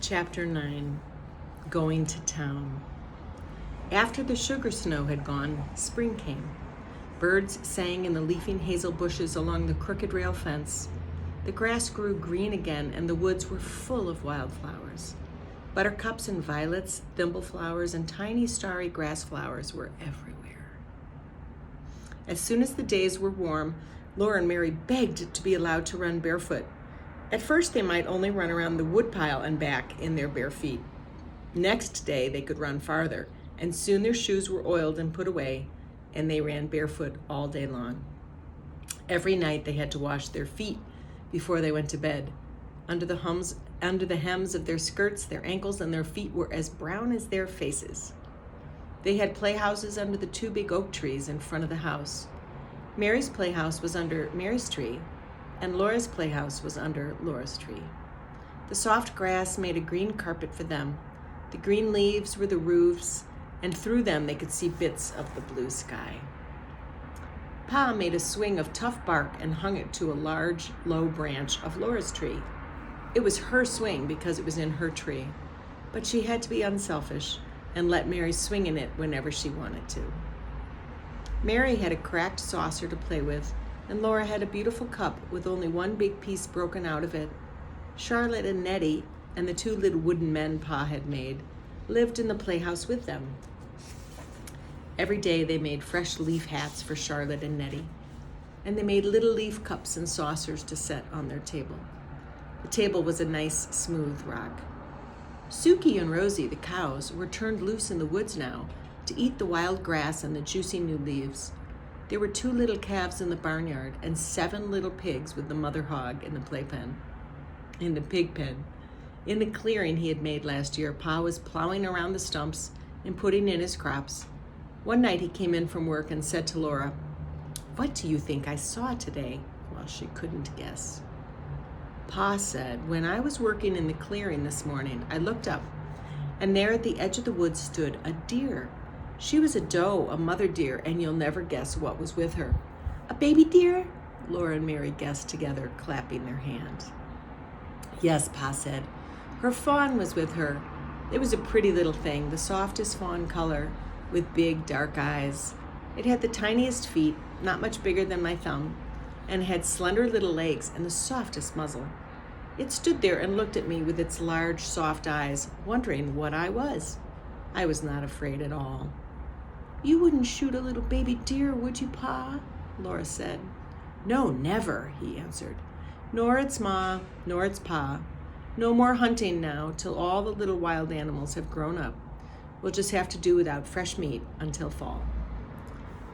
Chapter 9, Going to Town. After the sugar snow had gone, spring came. Birds sang in the leafing hazel bushes along the crooked rail fence. The grass grew green again, and the woods were full of wildflowers. Buttercups and violets, thimbleflowers, and tiny starry grass flowers were everywhere. As soon as the days were warm, Laura and Mary begged to be allowed to run barefoot. At first, they might only run around the woodpile and back in their bare feet. Next day, they could run farther, and soon their shoes were oiled and put away, and they ran barefoot all day long. Every night, they had to wash their feet before they went to bed. Under the hems of their skirts, their ankles and their feet were as brown as their faces. They had playhouses under the two big oak trees in front of the house. Mary's playhouse was under Mary's tree, and Laura's playhouse was under Laura's tree. The soft grass made a green carpet for them. The green leaves were the roofs, and through them they could see bits of the blue sky. Pa made a swing of tough bark and hung it to a large, low branch of Laura's tree. It was her swing because it was in her tree, but she had to be unselfish and let Mary swing in it whenever she wanted to. Mary had a cracked saucer to play with, and Laura had a beautiful cup with only one big piece broken out of it. Charlotte and Nettie and the two little wooden men Pa had made lived in the playhouse with them. Every day they made fresh leaf hats for Charlotte and Nettie, and they made little leaf cups and saucers to set on their table. The table was a nice, smooth rock. Suki and Rosie, the cows, were turned loose in the woods now to eat the wild grass and the juicy new leaves. There were 2 little calves in the barnyard and 7 little pigs with the mother hog in the pig pen. In the clearing he had made last year, Pa was plowing around the stumps and putting in his crops. One night he came in from work and said to Laura, "What do you think I saw today?" Well, she couldn't guess. Pa said, "When I was working in the clearing this morning, I looked up, and there at the edge of the woods stood a deer. She was a doe, a mother deer, and you'll never guess what was with her." "A baby deer?" Laura and Mary guessed together, clapping their hands. "Yes," Pa said. "Her fawn was with her. It was a pretty little thing, the softest fawn color, with big, dark eyes. It had the tiniest feet, not much bigger than my thumb, and had slender little legs and the softest muzzle. It stood there and looked at me with its large, soft eyes, wondering what I was. I was not afraid at all." "You wouldn't shoot a little baby deer, would you, Pa?" Laura said. "No, never," he answered. "Nor its Ma, nor its Pa. No more hunting now till all the little wild animals have grown up. We'll just have to do without fresh meat until fall."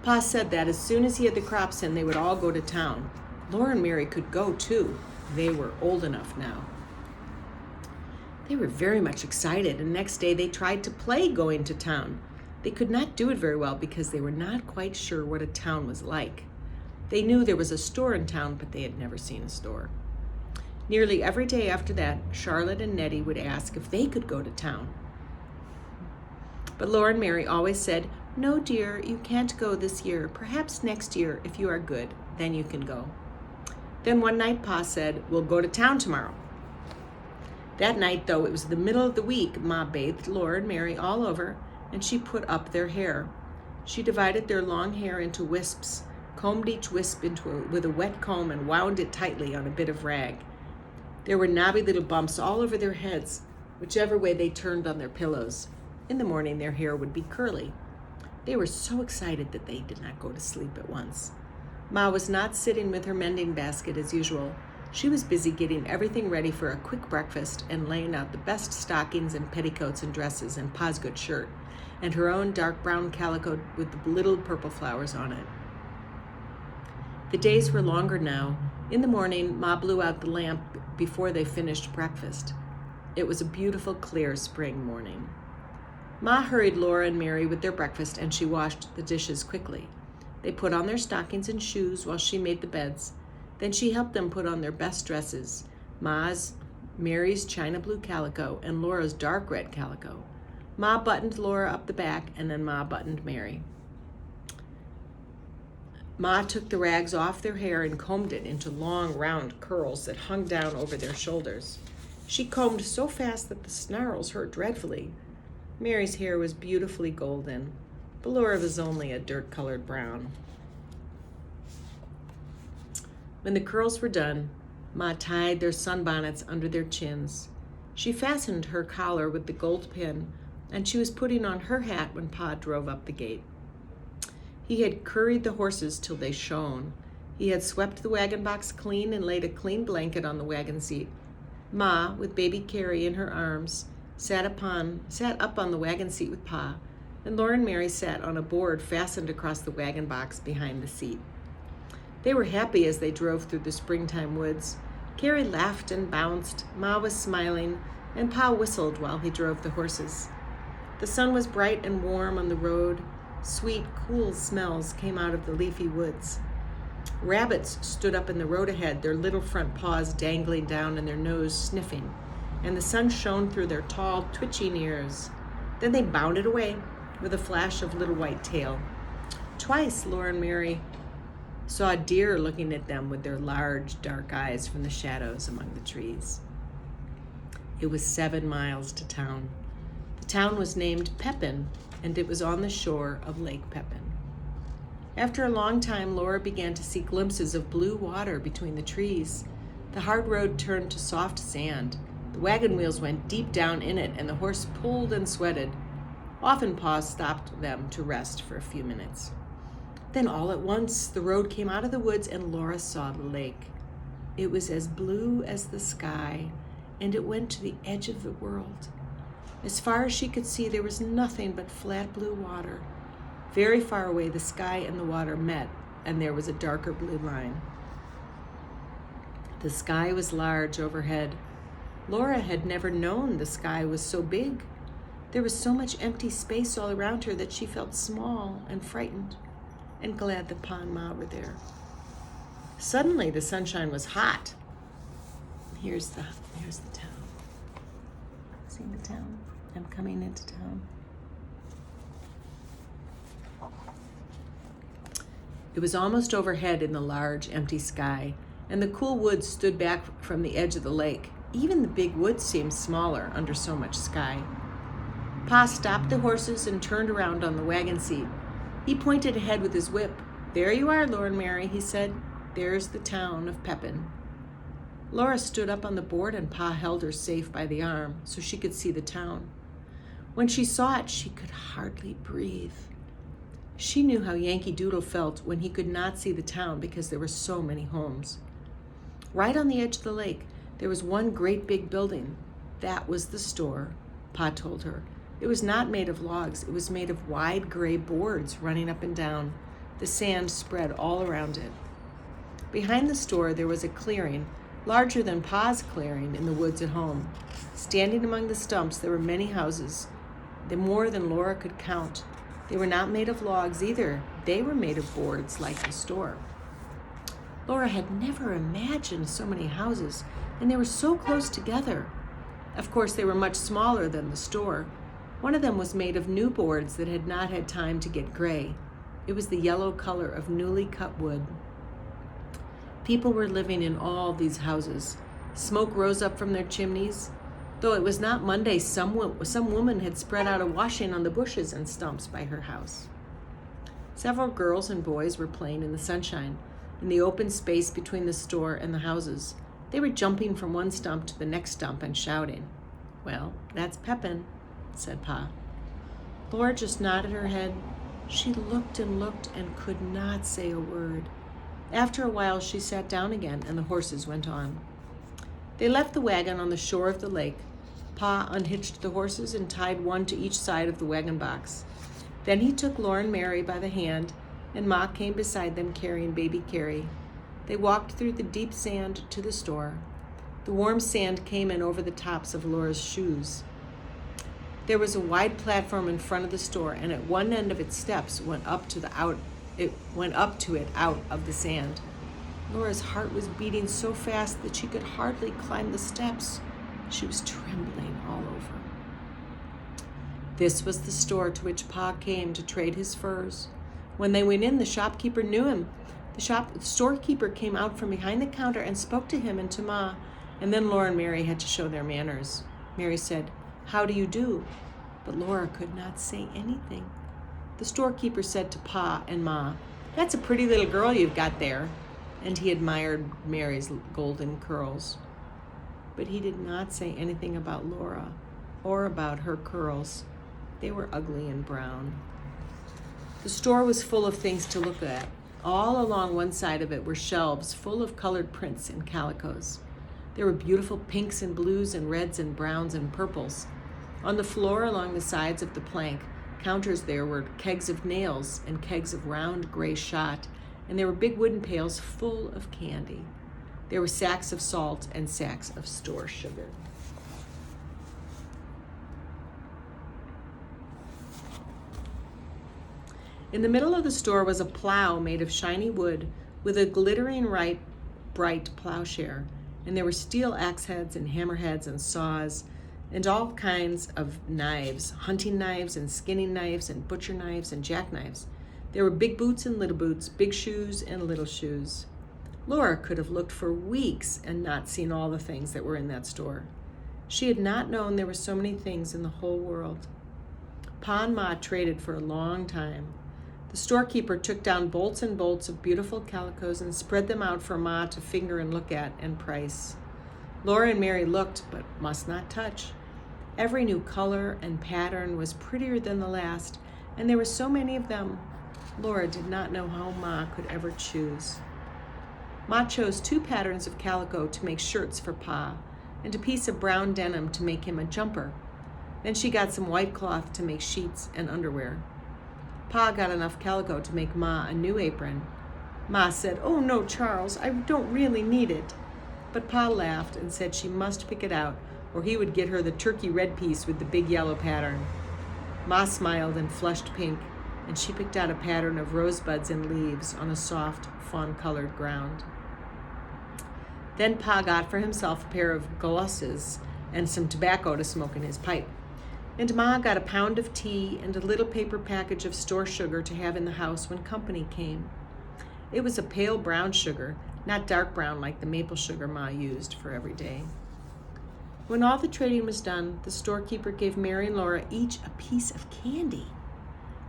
Pa said that as soon as he had the crops in, they would all go to town. Laura and Mary could go too. They were old enough now. They were very much excited, and next day they tried to play going to town. They could not do it very well because they were not quite sure what a town was like. They knew there was a store in town, but they had never seen a store. Nearly every day after that, Charlotte and Nettie would ask if they could go to town. But Laura and Mary always said, "No, dear, you can't go this year. Perhaps next year, if you are good, then you can go." Then one night Pa said, "We'll go to town tomorrow." That night, though it was the middle of the week, Ma bathed Laura and Mary all over, and she put up their hair. She divided their long hair into wisps, combed each wisp with a wet comb, and wound it tightly on a bit of rag. There were knobby little bumps all over their heads, whichever way they turned on their pillows. In the morning, their hair would be curly. They were so excited that they did not go to sleep at once. Ma was not sitting with her mending basket as usual. She was busy getting everything ready for a quick breakfast and laying out the best stockings and petticoats and dresses and Pa's good shirt, and her own dark brown calico with the little purple flowers on it. The days were longer now. In the morning, Ma blew out the lamp before they finished breakfast. It was a beautiful, clear spring morning. Ma hurried Laura and Mary with their breakfast, and she washed the dishes quickly. They put on their stockings and shoes while she made the beds. Then she helped them put on their best dresses, Mary's china blue calico, and Laura's dark red calico. Ma buttoned Laura up the back, and then Ma buttoned Mary. Ma took the rags off their hair and combed it into long, round curls that hung down over their shoulders. She combed so fast that the snarls hurt dreadfully. Mary's hair was beautifully golden, but Laura was only a dirt-colored brown. When the curls were done, Ma tied their sunbonnets under their chins. She fastened her collar with the gold pin, and she was putting on her hat when Pa drove up the gate. He had curried the horses till they shone. He had swept the wagon box clean and laid a clean blanket on the wagon seat. Ma, with baby Carrie in her arms, sat up on the wagon seat with Pa, and Laura and Mary sat on a board fastened across the wagon box behind the seat. They were happy as they drove through the springtime woods. Carrie laughed and bounced, Ma was smiling, and Pa whistled while he drove the horses. The sun was bright and warm on the road. Sweet, cool smells came out of the leafy woods. Rabbits stood up in the road ahead, their little front paws dangling down and their nose sniffing, and the sun shone through their tall, twitching ears. Then they bounded away with a flash of little white tail. Twice Laura and Mary saw deer looking at them with their large, dark eyes from the shadows among the trees. It was 7 miles to town. The town was named Pepin, and it was on the shore of Lake Pepin. After a long time, Laura began to see glimpses of blue water between the trees. The hard road turned to soft sand. The wagon wheels went deep down in it, and the horse pulled and sweated. Often Pa stopped them to rest for a few minutes. Then all at once, the road came out of the woods, and Laura saw the lake. It was as blue as the sky, and it went to the edge of the world. As far as she could see, there was nothing but flat blue water. Very far away, the sky and the water met, and there was a darker blue line. The sky was large overhead. Laura had never known the sky was so big. There was so much empty space all around her that she felt small and frightened, and glad that Pa and Ma were there. Suddenly, the sunshine was hot. Here's the town. See the town? I'm coming into town. It was almost overhead in the large, empty sky, and the cool woods stood back from the edge of the lake. Even the big woods seemed smaller under so much sky. Pa stopped the horses and turned around on the wagon seat. He pointed ahead with his whip. "There you are, Laura and Mary," he said. "There's the town of Pepin." Laura stood up on the board, and Pa held her safe by the arm so she could see the town. When she saw it, she could hardly breathe. She knew how Yankee Doodle felt when he could not see the town because there were so many homes. Right on the edge of the lake, there was one great big building. That was the store, Pa told her. It was not made of logs. It was made of wide gray boards running up and down. The sand spread all around it. Behind the store, there was a clearing, larger than Pa's clearing in the woods at home. Standing among the stumps, there were many houses, more than Laura could count. They were not made of logs either. They were made of boards like the store. Laura had never imagined so many houses, and they were so close together. Of course, they were much smaller than the store. One of them was made of new boards that had not had time to get gray. It was the yellow color of newly cut wood. People were living in all these houses. Smoke rose up from their chimneys. Though it was not Monday, some woman had spread out a washing on the bushes and stumps by her house. Several girls and boys were playing in the sunshine, in the open space between the store and the houses. They were jumping from one stump to the next stump and shouting. "Well, that's Pepin," said Pa. Laura just nodded her head. She looked and could not say a word. After a while, she sat down again, and the horses went on. They left the wagon on the shore of the lake. Pa unhitched the horses and tied one to each side of the wagon box. Then he took Laura and Mary by the hand, and Ma came beside them carrying baby Carrie. They walked through the deep sand to the store. The warm sand came in over the tops of Laura's shoes. There was a wide platform in front of the store, and at one end of its steps went up to it out of the sand. Laura's heart was beating so fast that she could hardly climb the steps. She was trembling all over. This was the store to which Pa came to trade his furs. When they went in, the shopkeeper knew him. The storekeeper came out from behind the counter and spoke to him and to Ma. And then Laura and Mary had to show their manners. Mary said, "How do you do?" But Laura could not say anything. The storekeeper said to Pa and Ma, "That's a pretty little girl you've got there." And he admired Mary's golden curls. But he did not say anything about Laura or about her curls. They were ugly and brown. The store was full of things to look at. All along one side of it were shelves full of colored prints and calicos. There were beautiful pinks and blues and reds and browns and purples. On the floor along the sides of the plank counters there were kegs of nails and kegs of round gray shot, and there were big wooden pails full of candy. There were sacks of salt and sacks of store sugar. In the middle of the store was a plow made of shiny wood with a glittering bright plowshare, and there were steel axe heads and hammer heads and saws and all kinds of knives, hunting knives and skinning knives and butcher knives and jackknives. There were big boots and little boots, big shoes and little shoes. Laura could have looked for weeks and not seen all the things that were in that store. She had not known there were so many things in the whole world. Pa and Ma traded for a long time. The storekeeper took down bolts and bolts of beautiful calicos and spread them out for Ma to finger and look at and price. Laura and Mary looked, but must not touch. Every new color and pattern was prettier than the last, and there were so many of them. Laura did not know how Ma could ever choose. Ma chose 2 patterns of calico to make shirts for Pa, and a piece of brown denim to make him a jumper. Then she got some white cloth to make sheets and underwear. Pa got enough calico to make Ma a new apron. Ma said, "Oh no, Charles, I don't really need it." But Pa laughed and said she must pick it out, or he would get her the turkey red piece with the big yellow pattern. Ma smiled and flushed pink, and she picked out a pattern of rosebuds and leaves on a soft, fawn-colored ground. Then Pa got for himself a pair of galosses and some tobacco to smoke in his pipe. And Ma got a pound of tea and a little paper package of store sugar to have in the house when company came. It was a pale brown sugar, not dark brown like the maple sugar Ma used for every day. When all the trading was done, the storekeeper gave Mary and Laura each a piece of candy.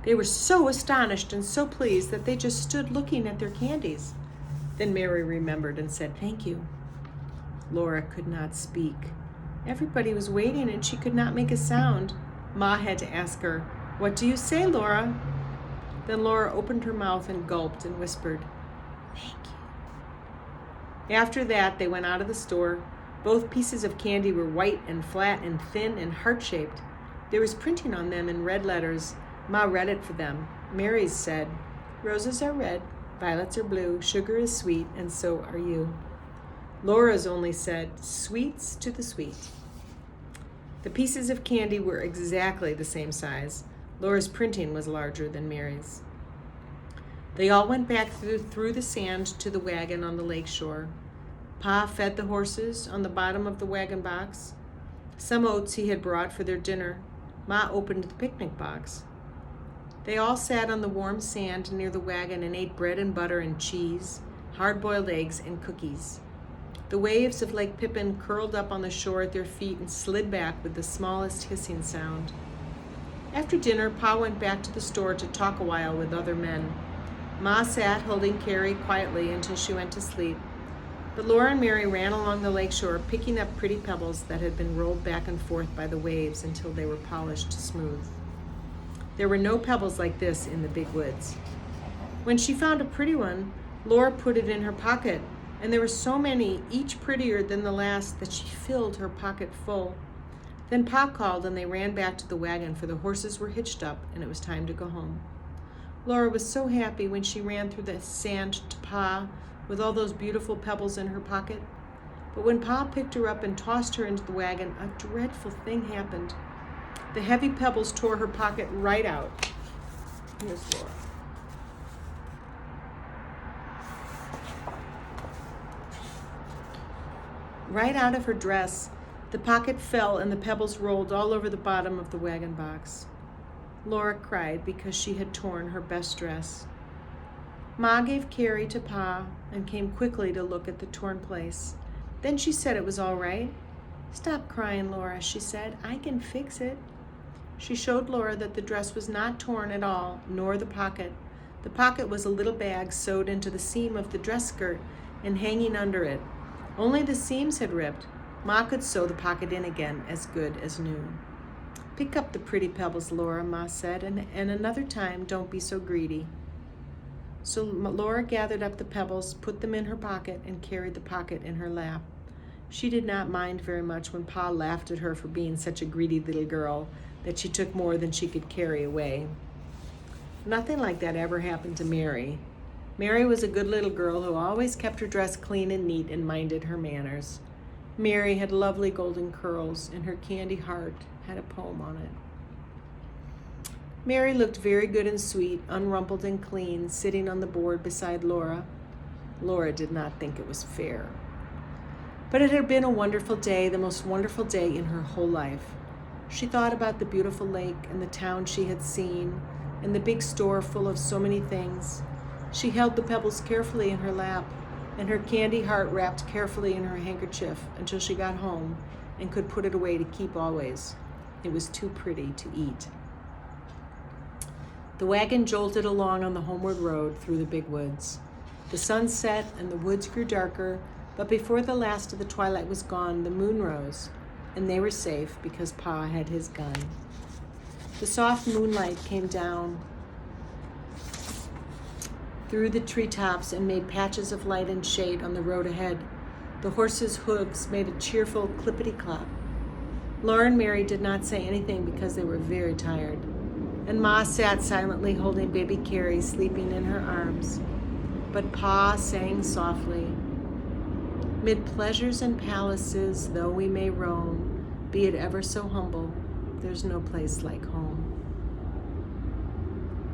They were so astonished and so pleased that they just stood looking at their candies. Then Mary remembered and said, "Thank you." Laura could not speak. Everybody was waiting and she could not make a sound. Ma had to ask her, "What do you say, Laura?" Then Laura opened her mouth and gulped and whispered, "Thank you." After that, they went out of the store. Both pieces of candy were white and flat and thin and heart-shaped. There was printing on them in red letters. Ma read it for them. Mary's said, "Roses are red, violets are blue, sugar is sweet, and so are you." Laura's only said, "Sweets to the sweet." The pieces of candy were exactly the same size. Laura's printing was larger than Mary's. They all went back through the sand to the wagon on the lake shore. Pa fed the horses on the bottom of the wagon box. Some oats he had brought for their dinner. Ma opened the picnic box. They all sat on the warm sand near the wagon and ate bread and butter and cheese, hard-boiled eggs, and cookies. The waves of Lake Pippin curled up on the shore at their feet and slid back with the smallest hissing sound. After dinner, Pa went back to the store to talk a while with other men. Ma sat holding Carrie quietly until she went to sleep. But Laura and Mary ran along the lake shore, picking up pretty pebbles that had been rolled back and forth by the waves until they were polished smooth. There were no pebbles like this in the big woods. When she found a pretty one, Laura put it in her pocket, and there were so many, each prettier than the last, that she filled her pocket full. Then Pa called, and they ran back to the wagon, for the horses were hitched up, and it was time to go home. Laura was so happy when she ran through the sand to Pa with all those beautiful pebbles in her pocket. But when Pa picked her up and tossed her into the wagon, a dreadful thing happened. The heavy pebbles tore her pocket right out. Here's Laura. Right out of her dress, the pocket fell and the pebbles rolled all over the bottom of the wagon box. Laura cried because she had torn her best dress. Ma gave Carrie to Pa and came quickly to look at the torn place. Then she said it was all right. "Stop crying, Laura," she said. "I can fix it." She showed Laura that the dress was not torn at all, nor the pocket. The pocket was a little bag sewed into the seam of the dress skirt and hanging under it. Only the seams had ripped. Ma could sew the pocket in again, as good as new. "Pick up the pretty pebbles, Laura," Ma said, and another time don't be so greedy." So Laura gathered up the pebbles, put them in her pocket, and carried the pocket in her lap. She did not mind very much when Pa laughed at her for being such a greedy little girl that she took more than she could carry away. Nothing like that ever happened to Mary. Mary was a good little girl who always kept her dress clean and neat and minded her manners. Mary had lovely golden curls, and her candy heart had a poem on it. Mary looked very good and sweet, unrumpled and clean, sitting on the board beside Laura. Laura did not think it was fair. But it had been a wonderful day, the most wonderful day in her whole life. She thought about the beautiful lake and the town she had seen, and the big store full of so many things. She held the pebbles carefully in her lap, and her candy heart wrapped carefully in her handkerchief until she got home and could put it away to keep always. It was too pretty to eat. The wagon jolted along on the homeward road through the big woods. The sun set and the woods grew darker, but before the last of the twilight was gone, the moon rose, and they were safe because Pa had his gun. The soft moonlight came down through the treetops and made patches of light and shade on the road ahead. The horses' hooves made a cheerful clippity-clop. Laura and Mary did not say anything because they were very tired, and Ma sat silently holding baby Carrie sleeping in her arms. But Pa sang softly, "Mid pleasures and palaces, though we may roam, be it ever so humble, there's no place like home."